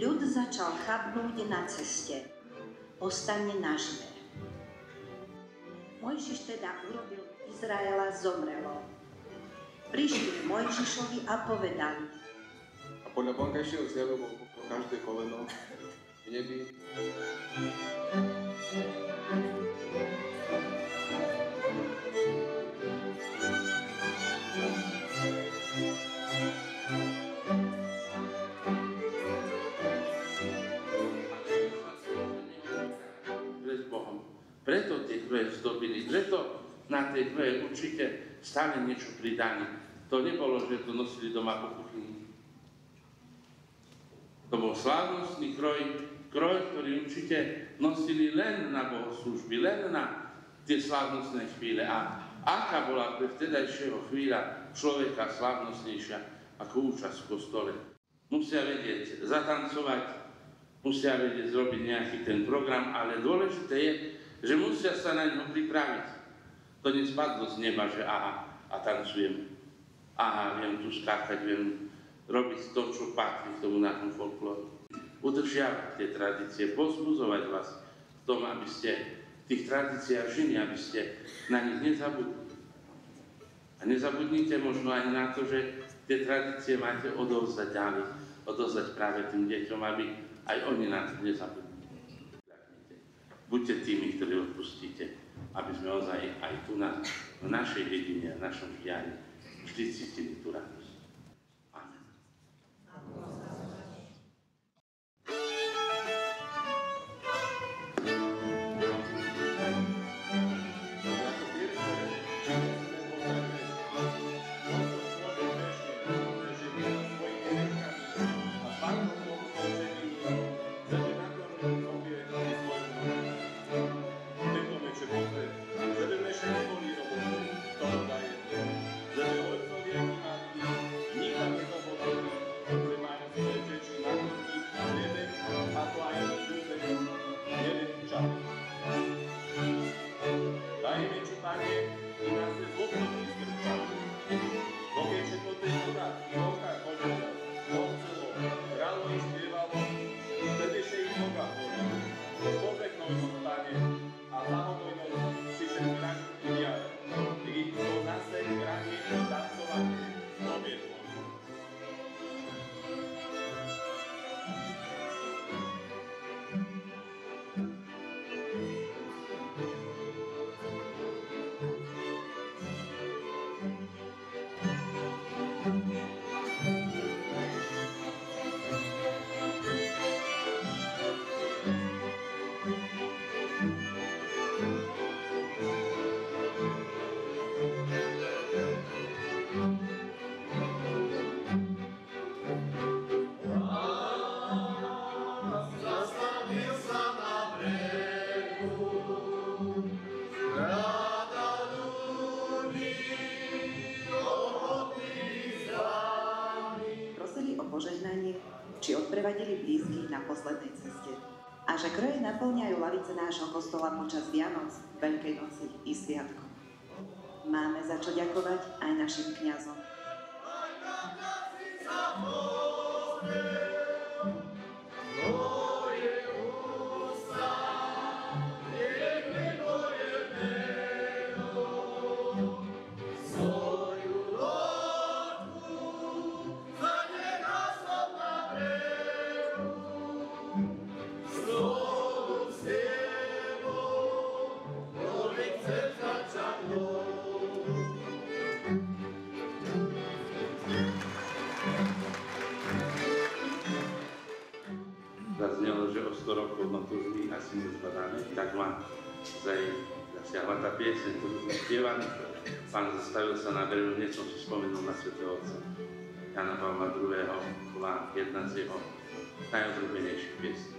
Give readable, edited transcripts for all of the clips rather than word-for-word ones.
ľud začal chabnúť na ceste. Ostane na živé. Mojžiš teda urobil Izraela zomrelo. Prišli k Mojžišovi a povedali. A podľa vonkajšieho zjavu bol po každé koleno v nebi. Preto tie kroje zdobili, preto na tej kroje určite stále niečo pridali. To nebolo, že to nosili doma po kuchyni. To bol slávnostný kroj, ktorý určite nosili len na bohoslúžby, len na tie slávnostné chvíle. A aká bola pre vtedajšieho chvíľa človeka slávnostnejšia ako účasť v kostole? Musia vedieť zatancovať, musia vedieť zrobiť nejaký ten program, ale dôležité je, že musia sa na ňo pripraviť. To nespadlo z neba, že aha, a tancujem. Aha, viem tu skákať, viem robiť to, čo patrí k tomu nášmu folklóru. Udržiavať tie tradície, povzbudzovať vás v tom, aby ste v tých tradíciách žili, aby ste na nich nezabudli. A nezabudnite možno aj na to, že tie tradície máte odovzdať ďalej, odovzdať práve tým deťom, aby aj oni na to nezabudli. Buďte tými, ktorí odpustíte, aby sme ozaj aj tu v našej dedine, v našom žiari vždy cítili tú radosť. Amen. Či odprevadili blízkych na poslednej ceste. A že kroje naplňajú lavice nášho kostola počas Vianoc, Veľkej noci i sviatkov. Máme za čo ďakovať aj našim kňazom. Zaznelo, že o 100 rokov, no to už my asi nezbadáme, tak ma zasiahla tá pieseň, ktorú sme spievali. Pán zastavil sa na brehu, hneď som si spomenul na svätého Otca Jana Pavla II. Bola jedna z jeho najobľúbenejších piesní.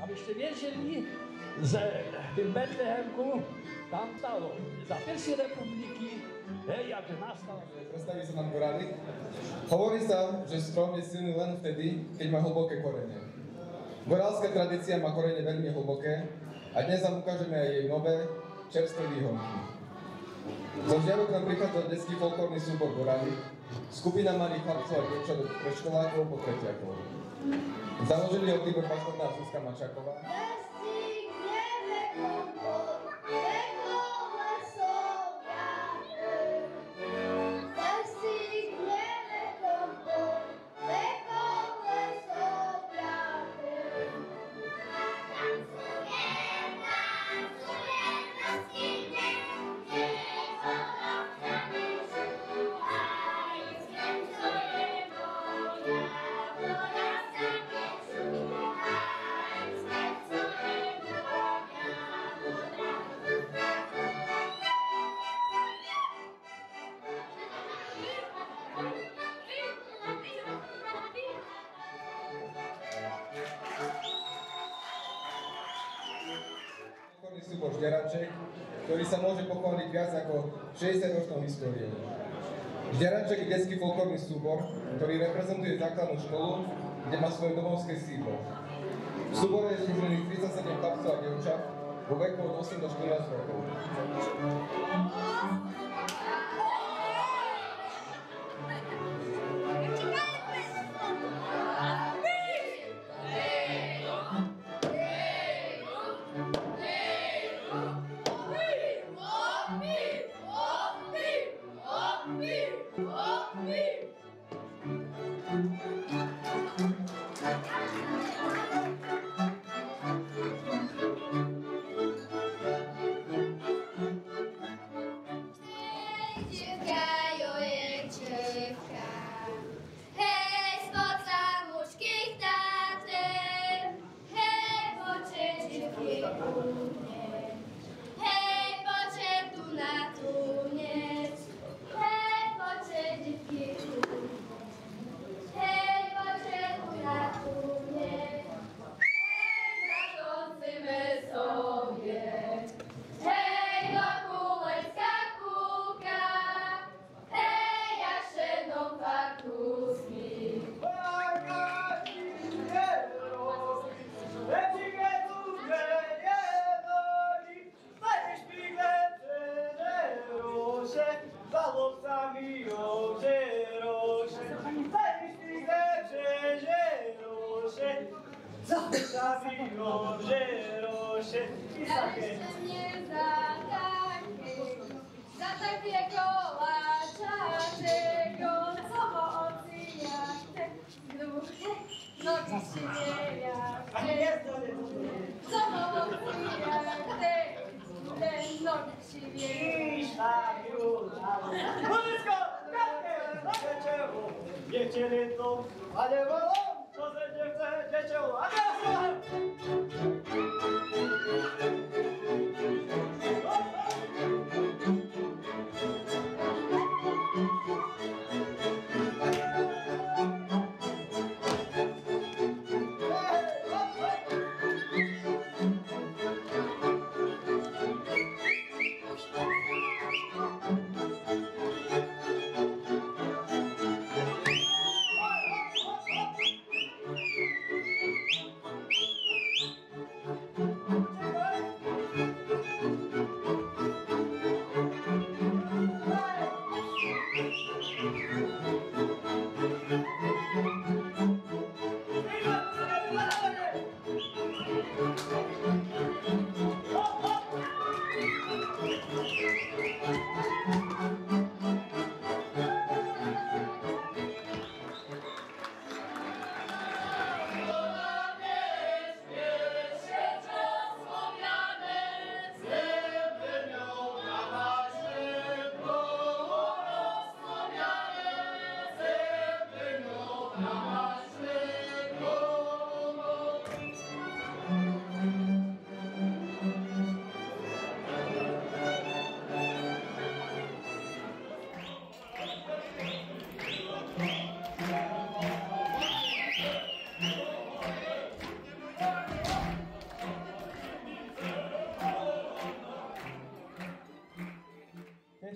Abyste věřili, že v Betlehemku tamtalo za Persej republiky, hej, aké nastalo. Predstaví sa nám gorálik. Hovorí sa, že strom je silný len vtedy, keď má hlboké korene. Gorálska tradícia má korene veľmi hlboké a dnes vám ukážeme aj jej nové, čerstvé výhonky. Zo Žiarok nám prichádza detský folklórny súbor Gorálik, skupina malých chlapcov a dievčat od predškolákov po tretiakov. Založili ho Tibor Paškota a Zuzka Mačáková. Súbor Žďaraček, ktorý sa môže pochváliť viac ako 60-ročnou históriou. Žďaraček je detský folklórny súbor, ktorý reprezentuje základnú školu, kde má svoje domovské sídlo. V súbore je združených 37 chlapcov a dievčat vo veku od 8 do 14 rokov.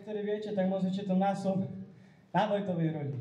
niektorí viete, tak môžete to násom na Vojtovej rodi.